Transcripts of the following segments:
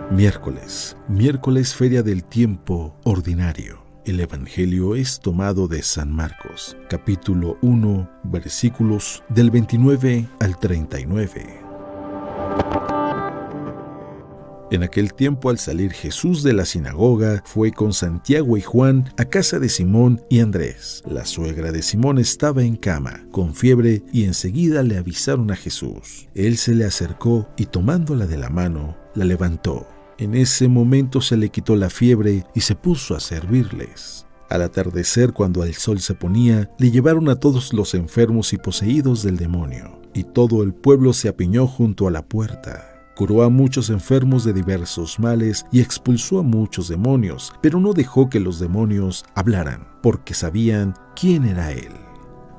Miércoles Feria del Tiempo Ordinario. El Evangelio es tomado de San Marcos, capítulo 1, versículos del 29 al 39. En aquel tiempo, al salir Jesús de la sinagoga, fue con Santiago y Juan a casa de Simón y Andrés. La suegra de Simón estaba en cama, con fiebre, y enseguida le avisaron a Jesús. Él se le acercó y tomándola de la mano, la levantó. En ese momento se le quitó la fiebre y se puso a servirles. Al atardecer, cuando el sol se ponía, le llevaron a todos los enfermos y poseídos del demonio, y todo el pueblo se apiñó junto a la puerta. Curó a muchos enfermos de diversos males y expulsó a muchos demonios, pero no dejó que los demonios hablaran, porque sabían quién era él.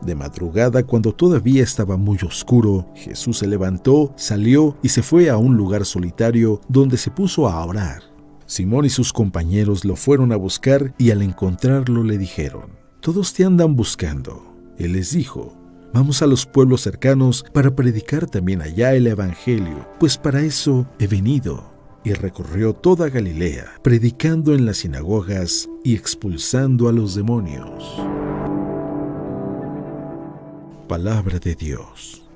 De madrugada, cuando todavía estaba muy oscuro, Jesús se levantó, salió y se fue a un lugar solitario donde se puso a orar. Simón y sus compañeros lo fueron a buscar y al encontrarlo le dijeron: «Todos te andan buscando». Él les dijo: «Vamos a los pueblos cercanos para predicar también allá el Evangelio, pues para eso he venido». Y recorrió toda Galilea, predicando en las sinagogas y expulsando a los demonios. Palabra de Dios.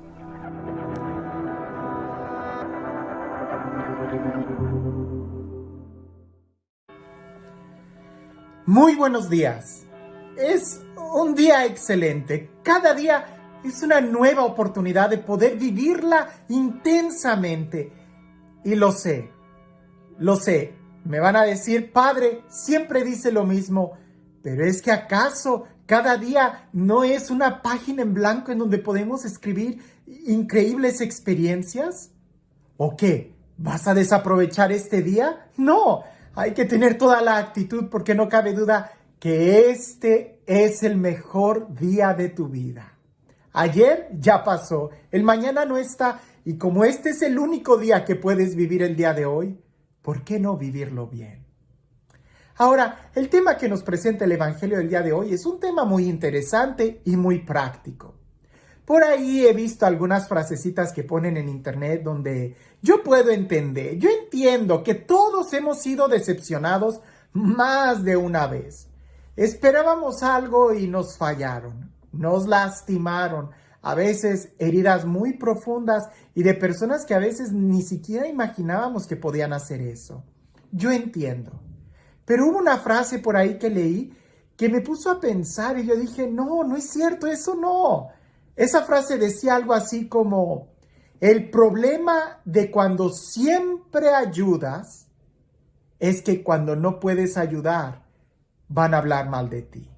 Muy buenos días. Es un día excelente. Cada día es una nueva oportunidad de poder vivirla intensamente. Y lo sé. Me van a decir: padre, siempre dice lo mismo. Pero es que ¿acaso cada día no es una página en blanco en donde podemos escribir increíbles experiencias? ¿O qué? ¿Vas a desaprovechar este día? No, hay que tener toda la actitud, porque no cabe duda que este es el mejor día de tu vida. Ayer ya pasó, el mañana no está, y como este es el único día que puedes vivir el día de hoy, ¿por qué no vivirlo bien? Ahora, el tema que nos presenta el Evangelio del día de hoy es un tema muy interesante y muy práctico. Por ahí he visto algunas frasecitas que ponen en internet donde yo entiendo que todos hemos sido decepcionados más de una vez. Esperábamos algo y nos fallaron, nos lastimaron, a veces heridas muy profundas y de personas que a veces ni siquiera imaginábamos que podían hacer eso. Yo entiendo. Pero hubo una frase por ahí que leí que me puso a pensar y yo dije: no es cierto, eso no. Esa frase decía algo así como: el problema de cuando siempre ayudas es que cuando no puedes ayudar, van a hablar mal de ti.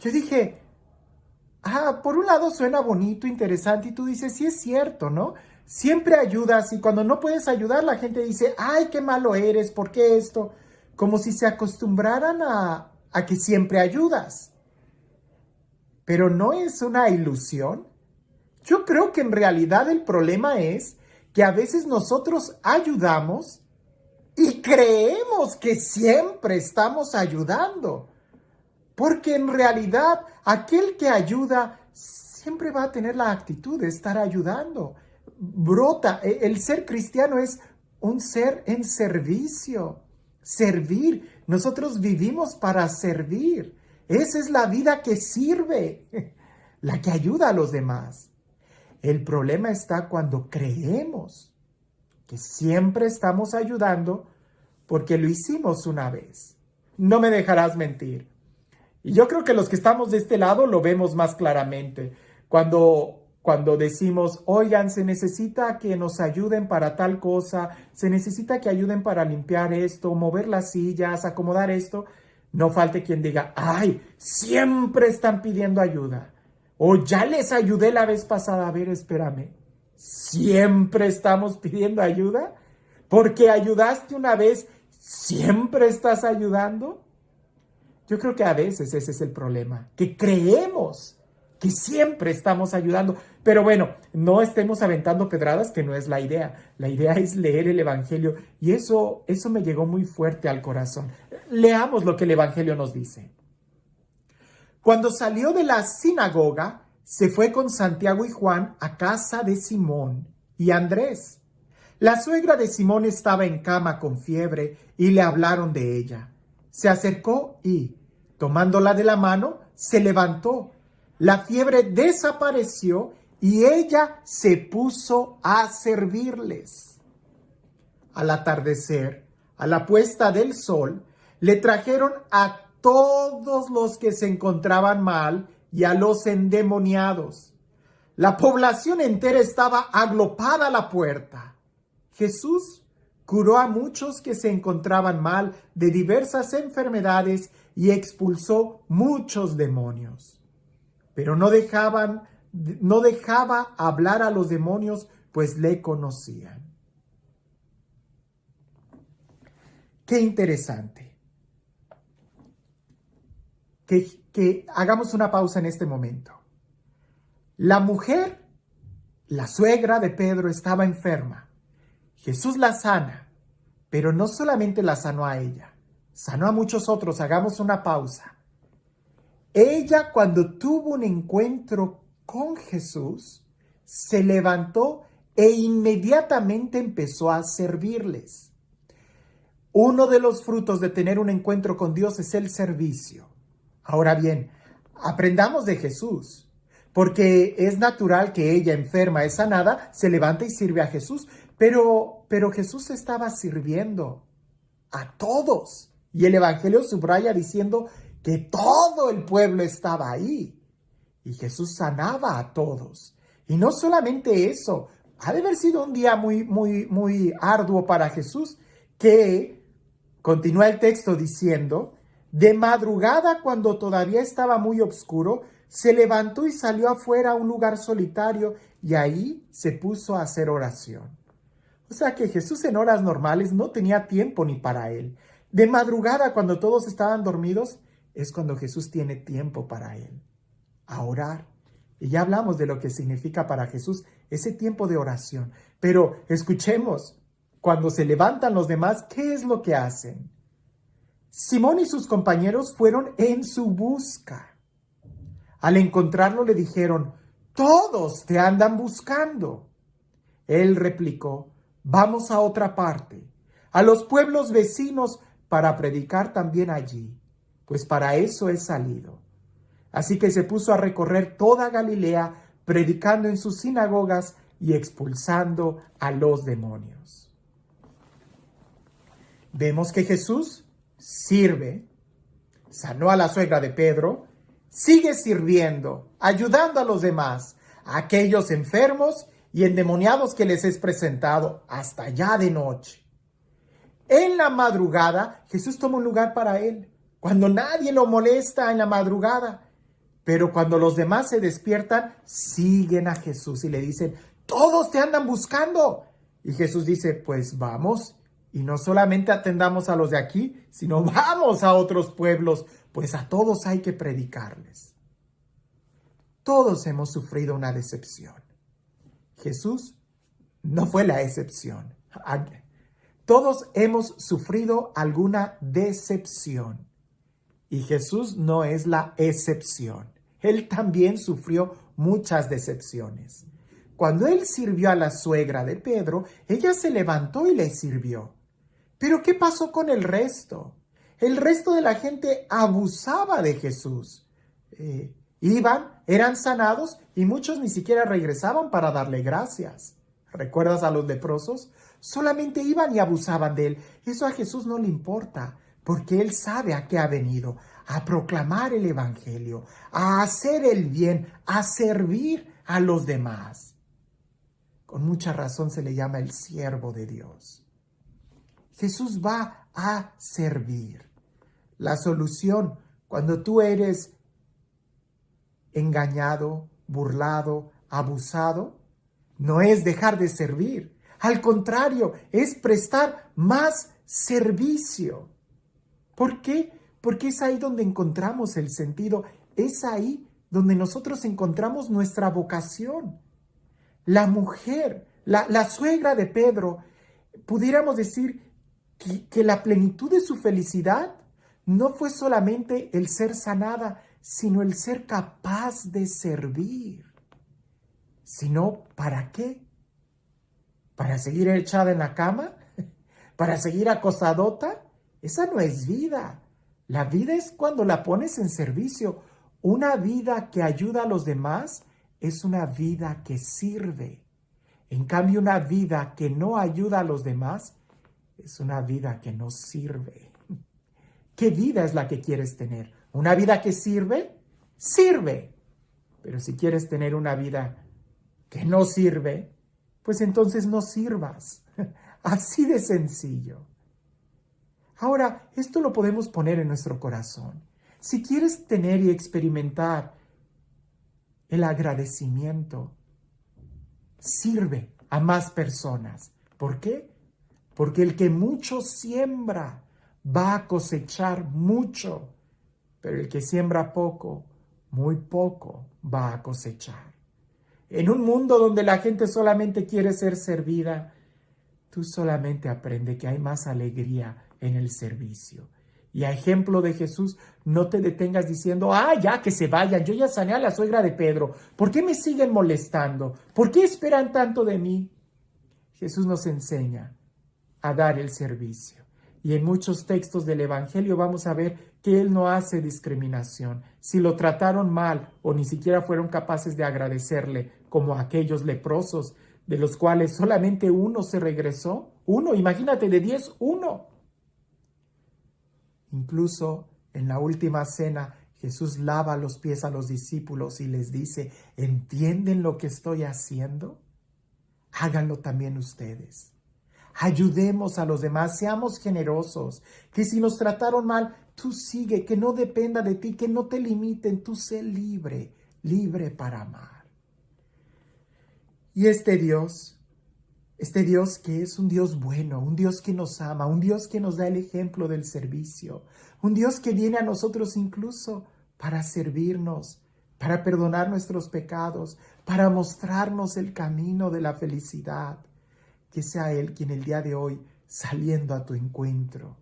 Yo dije: por un lado suena bonito, interesante, y tú dices: sí es cierto, ¿no? Siempre ayudas y cuando no puedes ayudar, la gente dice: ay, qué malo eres, ¿por qué esto? Como si se acostumbraran a que siempre ayudas. Pero ¿no es una ilusión? Yo creo que en realidad el problema es que a veces nosotros ayudamos y creemos que siempre estamos ayudando. Porque en realidad aquel que ayuda siempre va a tener la actitud de estar ayudando. Brota, el ser cristiano es un ser en servicio. Servir, nosotros vivimos para servir. Esa es la vida que sirve, la que ayuda a los demás. El problema está cuando creemos que siempre estamos ayudando porque lo hicimos una vez. No me dejarás mentir. Y yo creo que los que estamos de este lado lo vemos más claramente. Cuando decimos: oigan, se necesita que nos ayuden para tal cosa, se necesita que ayuden para limpiar esto, mover las sillas, acomodar esto, no falte quien diga: ay, siempre están pidiendo ayuda. O ya les ayudé la vez pasada. A ver, espérame. ¿Siempre estamos pidiendo ayuda? ¿Porque ayudaste una vez, siempre estás ayudando? Yo creo que a veces ese es el problema, que creemos que siempre estamos ayudando. Pero bueno, no estemos aventando pedradas, que no es la idea. La idea es leer el Evangelio, y eso me llegó muy fuerte al corazón. Leamos lo que el Evangelio nos dice. Cuando salió de la sinagoga, se fue con Santiago y Juan a casa de Simón y Andrés. La suegra de Simón estaba en cama con fiebre y le hablaron de ella. Se acercó y, tomándola de la mano, se levantó. La fiebre desapareció y ella se puso a servirles. Al atardecer, a la puesta del sol, le trajeron a todos los que se encontraban mal y a los endemoniados. La población entera estaba aglopada a la puerta. Jesús curó a muchos que se encontraban mal de diversas enfermedades y expulsó muchos demonios. Pero no dejaba hablar a los demonios, pues le conocían. Qué interesante. Que hagamos una pausa en este momento. La mujer, la suegra de Pedro, estaba enferma. Jesús la sana, pero no solamente la sanó a ella, sanó a muchos otros. Hagamos una pausa. Ella, cuando tuvo un encuentro con Jesús, se levantó e inmediatamente empezó a servirles. Uno de los frutos de tener un encuentro con Dios es el servicio. Ahora bien, aprendamos de Jesús, porque es natural que ella, enferma, es sanada, se levanta y sirve a Jesús. Pero Jesús estaba sirviendo a todos. Y el Evangelio subraya diciendo que todo el pueblo estaba ahí. Y Jesús sanaba a todos. Y no solamente eso, ha de haber sido un día muy arduo para Jesús, que, continúa el texto diciendo, de madrugada, cuando todavía estaba muy oscuro, se levantó y salió afuera a un lugar solitario y ahí se puso a hacer oración. O sea que Jesús en horas normales no tenía tiempo ni para él. De madrugada, cuando todos estaban dormidos, es cuando Jesús tiene tiempo para él, a orar. Y ya hablamos de lo que significa para Jesús ese tiempo de oración. Pero escuchemos, cuando se levantan los demás, ¿qué es lo que hacen? Simón y sus compañeros fueron en su busca. Al encontrarlo le dijeron, todos te andan buscando. Él replicó, vamos a otra parte, a los pueblos vecinos, para predicar también allí, pues para eso he salido. Así que se puso a recorrer toda Galilea, predicando en sus sinagogas y expulsando a los demonios. Vemos que Jesús sirve, sanó a la suegra de Pedro, sigue sirviendo, ayudando a los demás, a aquellos enfermos y endemoniados que les es presentado hasta ya de noche. En la madrugada, Jesús toma un lugar para él, cuando nadie lo molesta en la madrugada. Pero cuando los demás se despiertan, siguen a Jesús y le dicen, todos te andan buscando. Y Jesús dice, pues vamos, y no solamente atendamos a los de aquí, sino vamos a otros pueblos, pues a todos hay que predicarles. Todos hemos sufrido una decepción. Jesús no fue la excepción. Todos hemos sufrido alguna decepción. Y Jesús no es la excepción. Él también sufrió muchas decepciones. Cuando él sirvió a la suegra de Pedro, ella se levantó y le sirvió. Pero ¿qué pasó con el resto? El resto de la gente abusaba de Jesús. Eran sanados y muchos ni siquiera regresaban para darle gracias. ¿Recuerdas a los leprosos? Solamente iban y abusaban de él. Eso a Jesús no le importa, porque él sabe a qué ha venido, a proclamar el evangelio, a hacer el bien, a servir a los demás. Con mucha razón se le llama el siervo de Dios. Jesús va a servir. La solución, cuando tú eres engañado, burlado, abusado, no es dejar de servir. Al contrario, es prestar más servicio. ¿Por qué? Porque es ahí donde encontramos el sentido. Es ahí donde nosotros encontramos nuestra vocación. La mujer, la suegra de Pedro, pudiéramos decir que la plenitud de su felicidad no fue solamente el ser sanada, sino el ser capaz de servir. Sino, ¿para qué? ¿Para seguir echada en la cama? ¿Para seguir acostadota? Esa no es vida. La vida es cuando la pones en servicio. Una vida que ayuda a los demás es una vida que sirve. En cambio, una vida que no ayuda a los demás es una vida que no sirve. ¿Qué vida es la que quieres tener? ¿Una vida que sirve? Sirve. Pero si quieres tener una vida que no sirve, pues entonces no sirvas. Así de sencillo. Ahora, esto lo podemos poner en nuestro corazón. Si quieres tener y experimentar el agradecimiento, sirve a más personas. ¿Por qué? Porque el que mucho siembra va a cosechar mucho, pero el que siembra poco, muy poco va a cosechar. En un mundo donde la gente solamente quiere ser servida, tú solamente aprende que hay más alegría en el servicio. Y a ejemplo de Jesús, no te detengas diciendo, ya que se vayan, yo ya sané a la suegra de Pedro, ¿por qué me siguen molestando? ¿Por qué esperan tanto de mí? Jesús nos enseña a dar el servicio. Y en muchos textos del Evangelio vamos a ver que Él no hace discriminación. Si lo trataron mal o ni siquiera fueron capaces de agradecerle, como aquellos leprosos, de los cuales solamente uno se regresó. Uno, imagínate, de 10, uno. Incluso en la última cena, Jesús lava los pies a los discípulos y les dice, ¿entienden lo que estoy haciendo? Háganlo también ustedes. Ayudemos a los demás, seamos generosos, que si nos trataron mal, tú sigue, que no dependa de ti, que no te limiten, tú sé libre, libre para amar. Y este Dios que es un Dios bueno, un Dios que nos ama, un Dios que nos da el ejemplo del servicio, un Dios que viene a nosotros incluso para servirnos, para perdonar nuestros pecados, para mostrarnos el camino de la felicidad. Que sea Él quien el día de hoy, saliendo a tu encuentro,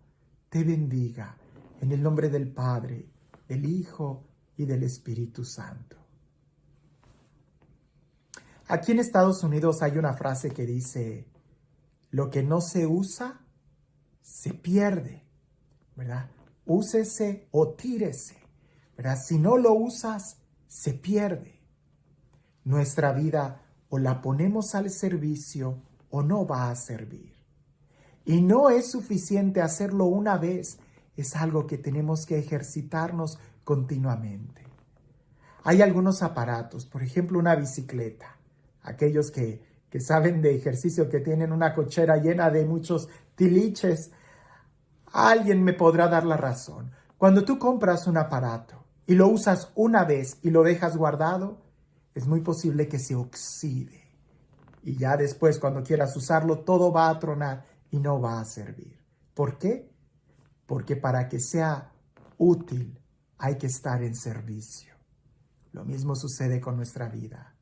te bendiga en el nombre del Padre, del Hijo y del Espíritu Santo. Aquí en Estados Unidos hay una frase que dice, lo que no se usa, se pierde, ¿verdad? Úsese o tírese, ¿verdad? Si no lo usas, se pierde. Nuestra vida o la ponemos al servicio o no va a servir. Y no es suficiente hacerlo una vez, es algo que tenemos que ejercitarnos continuamente. Hay algunos aparatos, por ejemplo una bicicleta. Aquellos que saben de ejercicio, que tienen una cochera llena de muchos tiliches, alguien me podrá dar la razón. Cuando tú compras un aparato y lo usas una vez y lo dejas guardado, es muy posible que se oxide. Y ya después, cuando quieras usarlo, todo va a tronar y no va a servir. ¿Por qué? Porque para que sea útil hay que estar en servicio. Lo mismo sucede con nuestra vida.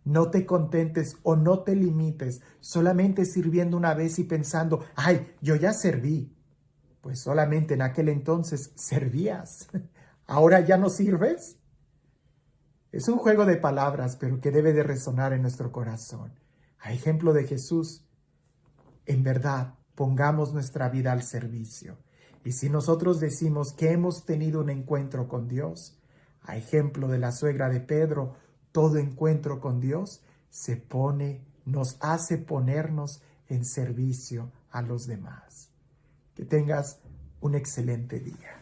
No te contentes o no te limites solamente sirviendo una vez y pensando, yo ya serví. Pues solamente en aquel entonces servías. ¿Ahora ya no sirves? Es un juego de palabras, pero que debe de resonar en nuestro corazón. A ejemplo de Jesús, en verdad, pongamos nuestra vida al servicio. Y si nosotros decimos que hemos tenido un encuentro con Dios, a ejemplo de la suegra de Pedro, todo encuentro con Dios nos hace ponernos en servicio a los demás. Que tengas un excelente día.